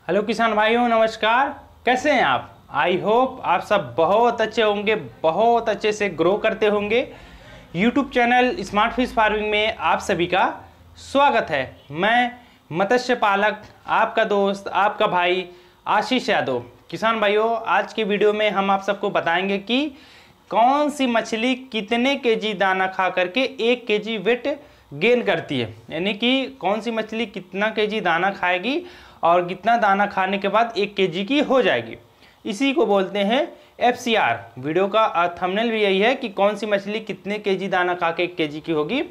Hello किसान भाइयों, नमस्कार। कैसे हैं आप? आई होप आप सब बहुत अच्छे होंगे, बहुत अच्छे से ग्रो करते होंगे। YouTube channel smart fish farming में आप सभी का स्वागत है। मैं मत्स्य पालक, आपका दोस्त, आपका भाई आशीष यादव। किसान भाइयों, आज के वीडियो में हम आप सबको बताएंगे कि कौन सी मछली कितने केजी दाना खा करके 1 केजी वेट गेन करती है, यानी कि कौन सी मछली कितना केजी दाना खाएगी और कितना दाना खाने के बाद 1 केजी की हो जाएगी। इसी को बोलते हैं FCR। वीडियो का थंबनेल भी यही है कि कौन सी मछली कितने केजी दाना खा के 1 केजी की होगी,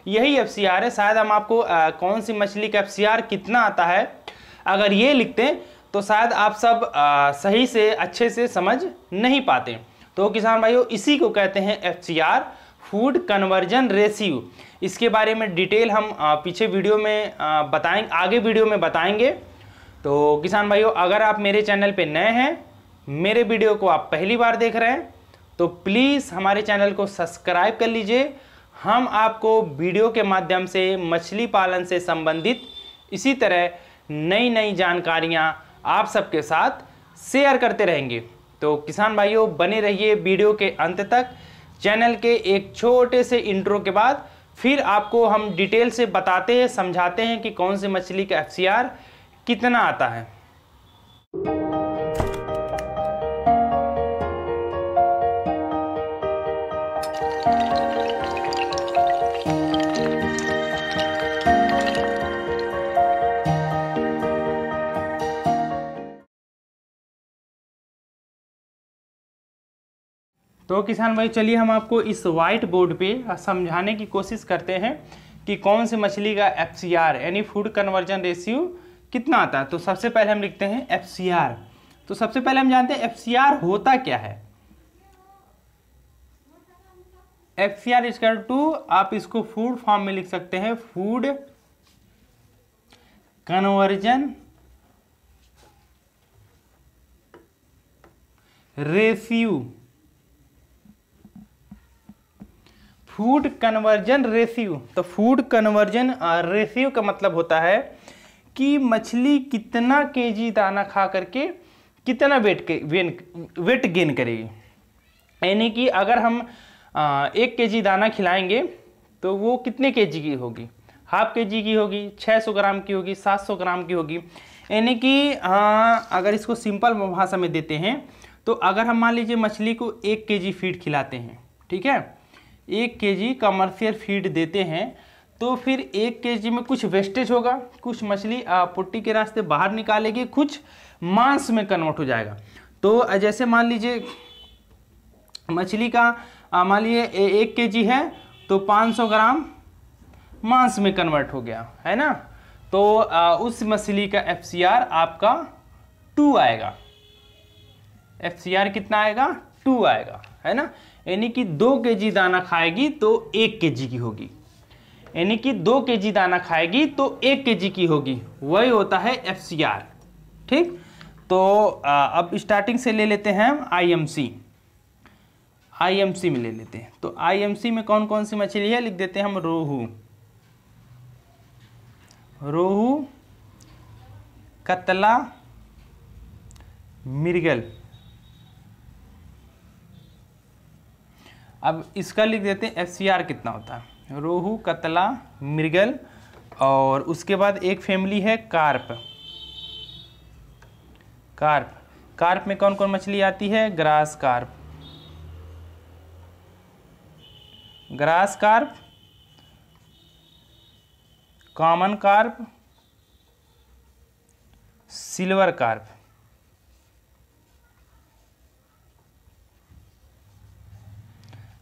यही FCR है। शायद हम आपको कौन सी मछली का FCR कितना आता है अगर ये लिखते हैं तो शायद आप सब सही से अच्छे से समझ नहीं पाते। तो किसान भाइयों, इसी को कहते हैं FCR, फूड कन्वर्जन रेशियो। इसके बारे में डिटेल हम पीछे वीडियो में बताएंगे, आगे वीडियो में बताएंगे। तो किसान भाइयों, अगर आप मेरे चैनल पे नए हैं, मेरे वीडियो को आप पहली बार देख रहे हैं, तो प्लीज़ हमारे चैनल को सब्सक्राइब कर लीजिए। हम आपको वीडियो के माध्यम से मछली पालन से संबंधित इसी तरह नई नई जानकारियां आप सबके साथ शेयर करते रहेंगे। तो किसान भाइयों, बने रहिए वीडियो के अंत तक। चैनल के एक छोटे से इंट्रो के बाद फिर आपको हम डिटेल से बताते हैं, समझाते हैं कि कौन सी मछली का FCR कितना आता है। तो किसान भाई, चलिए हम आपको इस वाइट बोर्ड पे समझाने की कोशिश करते हैं कि कौन सी मछली का FCR यानी फूड कन्वर्जन रेशियो कितना आता है। तो सबसे पहले हम लिखते हैं FCR। तो सबसे पहले हम जानते हैं FCR होता क्या है। FCR इक्वल टू, आप इसको फूड फॉर्म में लिख सकते हैं, food conversion ratio. Food conversion ratio, तो फूड कन्वर्जन रेशियो का मतलब होता है कि मछली कितना केजी दाना खा करके कितना वेट गेन करेगी। यानी कि अगर हम 1 केजी दाना खिलाएंगे तो वो कितने केजी की होगी, ½ केजी की होगी, 600 ग्राम की होगी, 700 ग्राम की होगी। यानी कि अगर इसको सिंपल भाषा में देते हैं तो अगर हम मान लीजिए मछली को 1 केजी फीड खिलाते हैं, ठीक है, 1 केजी कमर्शियल फीड देते हैं, तो फिर 1 केजी में कुछ वेस्टेज होगा, कुछ मछली पुट्टी के रास्ते बाहर निकालेगी, कुछ मांस में कन्वर्ट हो जाएगा। तो जैसे मान लीजिए मछली का मान लीजिए 1 केजी है तो 500 ग्राम मांस में कन्वर्ट हो गया, है ना। तो उस मछली का FCR आपका 2 आएगा। FCR कितना आएगा? 2 आएगा, है ना। यानी कि 2 केजी दाना खाएगी तो 1 केजी की होगी, यानी कि 2 केजी दाना खाएगी तो 1 केजी की होगी, वही होता है FCR। ठीक, तो अब स्टार्टिंग से ले लेते हैं हम IMC में ले लेते हैं। तो IMC में कौन कौन सी मछली है लिख देते हैं हम। रोहू, कतला, मृगल। अब इसका लिख देते हैं FCR कितना होता है। रोहू, कतला, मृगल, और उसके बाद एक फैमिली है कार्प। कार्प में कौन कौन मछली आती है? Grass carp, common carp, silver carp.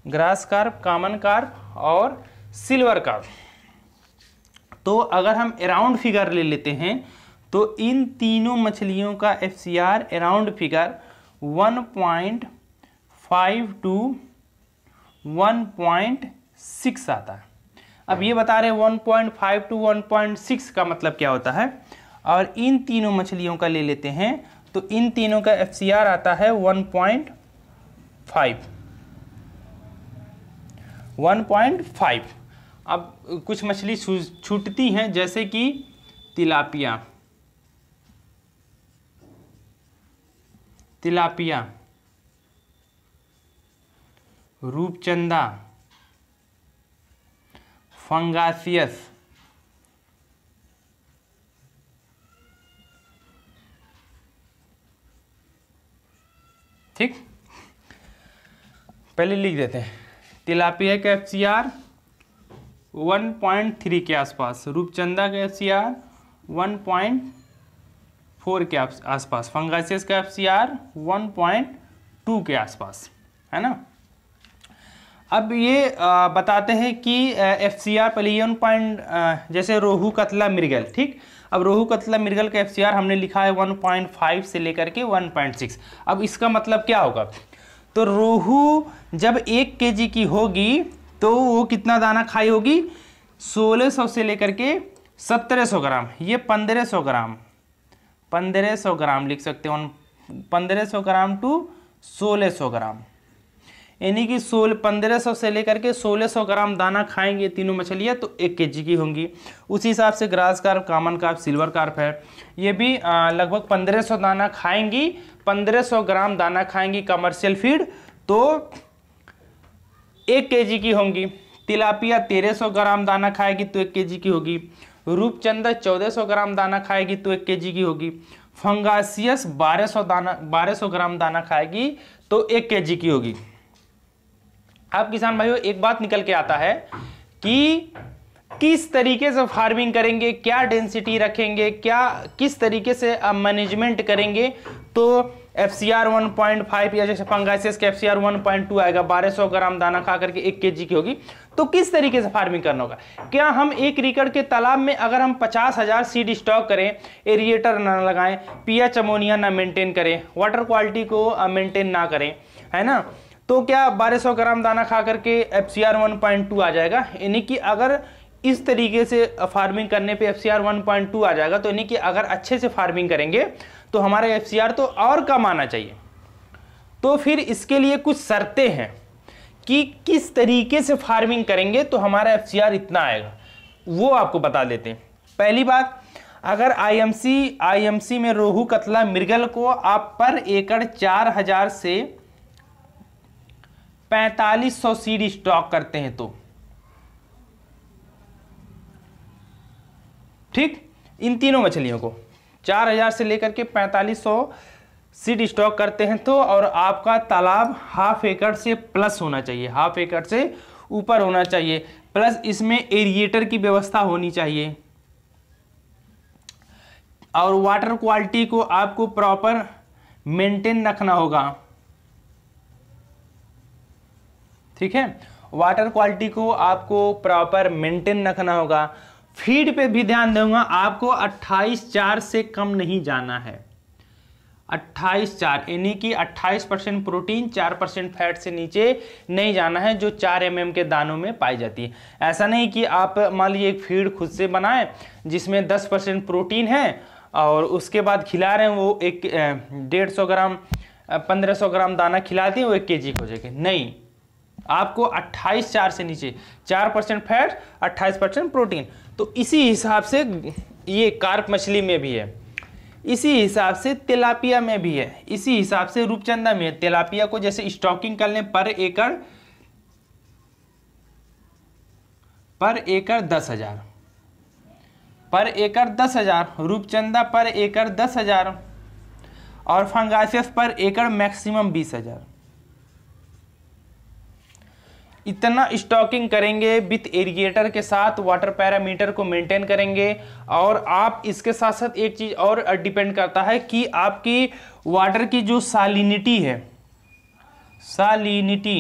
Grass carp, common carp और सिल्वर कार्प। तो अगर हम अराउंड फिगर ले लेते हैं तो इन तीनों मछलियों का FCR अराउंड फिगर 1.5 to 1.6 आता है। अब ये बता रहे हैं 1.5 to 1.6 का मतलब क्या होता है, और इन तीनों मछलियों का ले लेते हैं तो इन तीनों का FCR आता है 1.5। अब कुछ मछली छूटती हैं, जैसे कि तिलापिया, तिलापिया, रूपचंदा, फंगासियस, ठीक। पहले लिख देते हैं, तिलापिया का FCR 1.3 के आसपास, रूपचंदा का FCR 1.4 के आसपास, फंगासियस का FCR 1.2 के आसपास, है ना। अब ये बताते हैं कि FCR पहले ये जैसे रोहू कतला मृगल, ठीक। अब रोहू कतला मृगल का FCR हमने लिखा है 1.5 से लेकर के 1.6। अब इसका मतलब क्या होगा, तो रोहू जब 1 kg की होगी तो वो कितना दाना खाई होगी, 1600 से लेकर के 1700 ग्राम, ये 1500 ग्राम, 1500 ग्राम लिख सकते हो, 1500 ग्राम टू 1600 ग्राम, यानी कि 1500 से लेकर के 1600 ग्राम दाना खाएंगे तीनों मछलियाँ तो 1 kg की होंगी। उसी हिसाब से grass carp, common carp, silver carp है, ये भी लगभग 1500 दाना खाएंगी, 1500 ग्राम दाना खाएंगी कमर्शियल फीड तो 1 kg की होंगी। तिलापिया 1300 ग्राम दाना खाएगी तो 1 kg की होगी। रूपचंदा 1400 ग्राम दाना खाएगी तो 1 kg की होगी। फंगासियस 1200 ग्राम दाना खाएगी तो 1 kg की होगी। अब किसान भाइयों एक बात निकल के आता है कि किस तरीके से फार्मिंग करेंगे, क्या डेंसिटी रखेंगे, किस तरीके से मैनेजमेंट करेंगे तो FCR 1.5 या जैसे फंगासियस के FCR 1.2 आएगा, 1200 ग्राम दाना खा करके 1 kg की होगी, तो किस तरीके से फार्मिंग करना होगा। क्या हम 1 एकड़ के तालाब में अगर हम 50,000 सीड स्टॉक करें, एरिएटर ना लगाएं, पीएच अमोनिया ना मेंटेन करें, वाटर क्वालिटी को मेंटेन ना करें, है ना, तो क्या 1200 ग्राम दाना खा करके FCR 1.2 आ जाएगा। यानी कि अगर इस तरीके से फार्मिंग करने पे FCR 1.2 आ जाएगा, तो यानी कि अगर अच्छे से फार्मिंग करेंगे तो हमारा FCR तो और कम आना चाहिए। तो फिर इसके लिए कुछ शर्तें हैं कि किस तरीके से फार्मिंग करेंगे तो हमारा FCR इतना आएगा, वो आपको बता देते हैं। पहली बात, अगर IMC में रोहू कतला मृगल को आप पर एकड़ 4000 से 4500 सीड स्टॉक करते हैं तो ठीक, इन तीनों मछलियों को 4000 से लेकर के 4500 सीड स्टॉक करते हैं तो, और आपका तालाब ½ एकड़ से प्लस होना चाहिए, ½ एकड़ से ऊपर होना चाहिए, प्लस इसमें एरिएटर की व्यवस्था होनी चाहिए, और वाटर क्वालिटी को आपको प्रॉपर मेंटेन रखना होगा, ठीक है। वाटर क्वालिटी को आपको प्रॉपर मेंटेन रखना होगा। फीड पे भी ध्यान दूंगा, आपको 28/4 से कम नहीं जाना है। 28/4 यानी कि 28% प्रोटीन, 4% फैट से नीचे नहीं जाना है, जो 4 mm के दानों में पाई जाती है। ऐसा नहीं कि आप मान लीजिए एक फीड खुद से बनाएं जिसमें 10% प्रोटीन है और उसके बाद खिला रहे हैं, वो 150 ग्राम 1500 ग्राम दाना खिलाती है, वो 1 kg हो जाएगी। नहीं, आपको 28/4 से नीचे, 4% फैट, 28% प्रोटीन। तो इसी हिसाब से ये कार्प मछली में भी है, इसी हिसाब से तिलापिया में भी है, इसी हिसाब से रूपचंदा में है। तिलापिया को जैसे स्टॉकिंग कर लें पर एकड़ 10,000, पर एकड़ 10,000, रूपचंदा पर एकड़ 10,000 और फंगासियस पर एकड़ मैक्सिमम 20,000। इतना स्टॉकिंग करेंगे विथ एरिगेटर के साथ, वाटर पैरामीटर को मेंटेन करेंगे। और आप इसके साथ साथ एक चीज और डिपेंड करता है कि आपकी वाटर की जो सालिनिटी है, सालिनिटी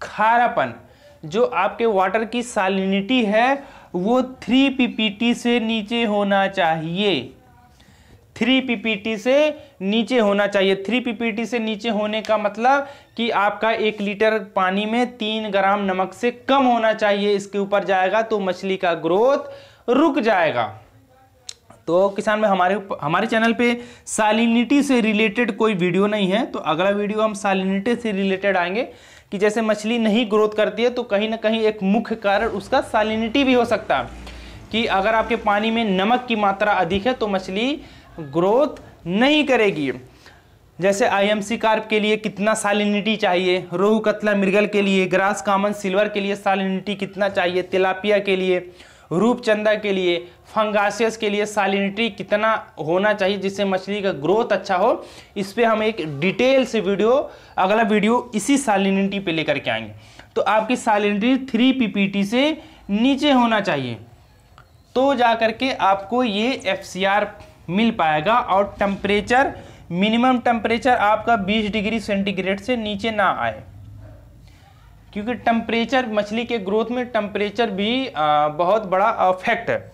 खारापन, जो आपके वाटर की सालिनिटी है वो 3 ppt से नीचे होना चाहिए, 3 ppt से नीचे होना चाहिए। 3 ppt से नीचे होने का मतलब कि आपका 1 लीटर पानी में 3 ग्राम नमक से कम होना चाहिए। इसके ऊपर जाएगा तो मछली का ग्रोथ रुक जाएगा। तो किसान में हमारे चैनल पे सालिनिटी से रिलेटेड कोई वीडियो नहीं है, तो अगला वीडियो हम सालिनिटी से रिलेटेड आएंगे कि जैसे मछली नहीं ग्रोथ करती है तो कहीं ना कहीं एक मुख्य कारण उसका सालिनिटी भी हो सकता है। कि अगर आपके पानी में नमक की मात्रा अधिक है तो मछली ग्रोथ नहीं करेगी। जैसे आईएमसी कार्प के लिए कितना सालिनिटी चाहिए, रोहू कतला मृगल के लिए, ग्रास कामन सिल्वर के लिए सालिनिटी कितना चाहिए, तिलापिया के लिए, रूपचंदा के लिए, फंगासियस के लिए सालिनिटी कितना होना चाहिए जिससे मछली का ग्रोथ अच्छा हो, इस पे हम एक डिटेल से वीडियो, अगला वीडियो इसी सालिनिटी पे लेकर के आएंगे। तो आपकी सालिनिटी 3 ppt से नीचे होना चाहिए तो जाकर के आपको ये FCR मिल पाएगा। और टेम्परेचर, मिनिमम टेम्परेचर आपका 20 डिग्री सेंटीग्रेड से नीचे ना आए, क्योंकि टेम्परेचर मछली के ग्रोथ में टेम्परेचर भी बहुत बड़ा फैक्ट है।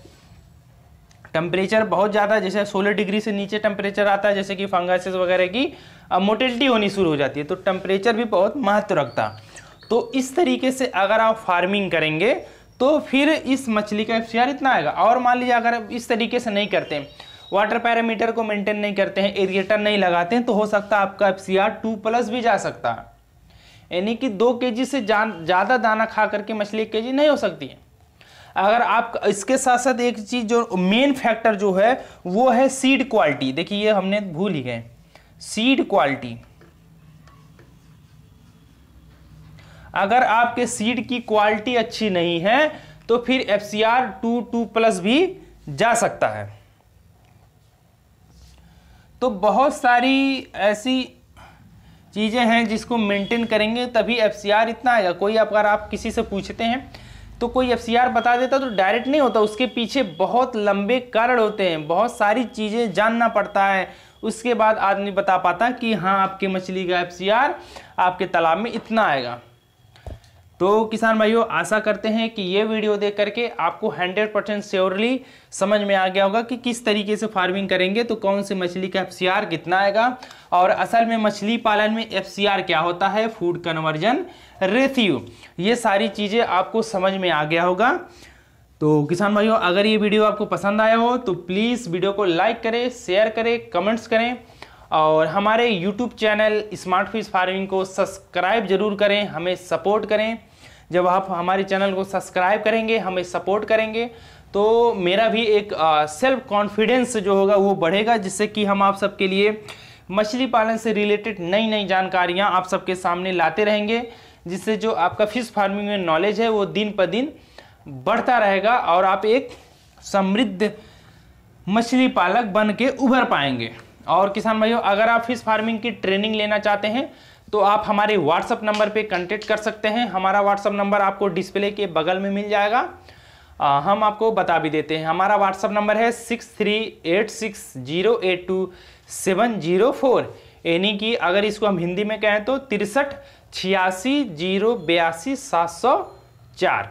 टेम्परेचर बहुत ज़्यादा, जैसे 16 डिग्री से नीचे टेम्परेचर आता है, जैसे कि फंगासिस वगैरह की मोटिलिटी होनी शुरू हो जाती है, तो टेम्परेचर भी बहुत महत्व रखता है। तो इस तरीके से अगर आप फार्मिंग करेंगे तो फिर इस मछली का FCR इतना आएगा। और मान लीजिए अगर आप इस तरीके से नहीं करते हैं, वाटर पैरामीटर को मेंटेन नहीं करते हैं, एरिएटर नहीं लगाते हैं, तो हो सकता है आपका FCR 2+ भी जा सकता है। यानी कि 2 kg से ज़्यादा दाना खा करके मछली 1 kg नहीं हो सकती है। अगर आप इसके साथ साथ एक चीज़ जो मेन फैक्टर जो है वो है सीड क्वालिटी। देखिए ये हमने भूल ही गए, सीड क्वालिटी। अगर आपके सीड की क्वालिटी अच्छी नहीं है तो फिर FCR 2+ भी जा सकता है। तो बहुत सारी ऐसी चीज़ें हैं जिसको मेंटेन करेंगे तभी FCR इतना आएगा। कोई अगर आप किसी से पूछते हैं तो कोई FCR बता देता तो डायरेक्ट नहीं होता, उसके पीछे बहुत लंबे कारण होते हैं, बहुत सारी चीज़ें जानना पड़ता है, उसके बाद आदमी बता पाता कि हाँ आपके मछली का FCR आपके तालाब में इतना आएगा। तो किसान भाइयों, आशा करते हैं कि ये वीडियो देख करके आपको 100% श्योरली समझ में आ गया होगा कि किस तरीके से फार्मिंग करेंगे तो कौन सी मछली का FCR कितना आएगा, और असल में मछली पालन में FCR क्या होता है, फूड कन्वर्जन रेशियो, ये सारी चीज़ें आपको समझ में आ गया होगा। तो किसान भाइयों, अगर ये वीडियो आपको पसंद आया हो तो प्लीज़ वीडियो को लाइक करें, शेयर करें, कमेंट्स करें, और हमारे YouTube channel smart fish farming को सब्सक्राइब जरूर करें, हमें सपोर्ट करें। जब आप हमारे चैनल को सब्सक्राइब करेंगे, हमें सपोर्ट करेंगे, तो मेरा भी एक सेल्फ कॉन्फिडेंस जो होगा वो बढ़ेगा, जिससे कि हम आप सबके लिए मछली पालन से रिलेटेड नई नई जानकारियाँ आप सबके सामने लाते रहेंगे, जिससे जो आपका फिश फार्मिंग में नॉलेज है वो दिन पर दिन बढ़ता रहेगा और आप एक समृद्ध मछली पालक बन के उभर पाएंगे। और किसान भाइयों, अगर आप फिश फार्मिंग की ट्रेनिंग लेना चाहते हैं तो आप हमारे व्हाट्सअप नंबर पे कांटेक्ट कर सकते हैं। हमारा व्हाट्सअप नंबर आपको डिस्प्ले के बगल में मिल जाएगा, हम आपको बता भी देते हैं। हमारा व्हाट्सअप नंबर है 6386082704, यानी कि अगर इसको हम हिंदी में कहें तो 6386082704।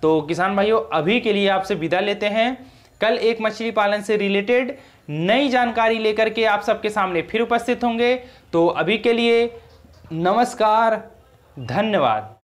तो किसान भाइयों, अभी के लिए आपसे विदा लेते हैं। कल एक मछली पालन से रिलेटेड नई जानकारी लेकर के आप सबके सामने फिर उपस्थित होंगे। तो अभी के लिए नमस्कार, धन्यवाद।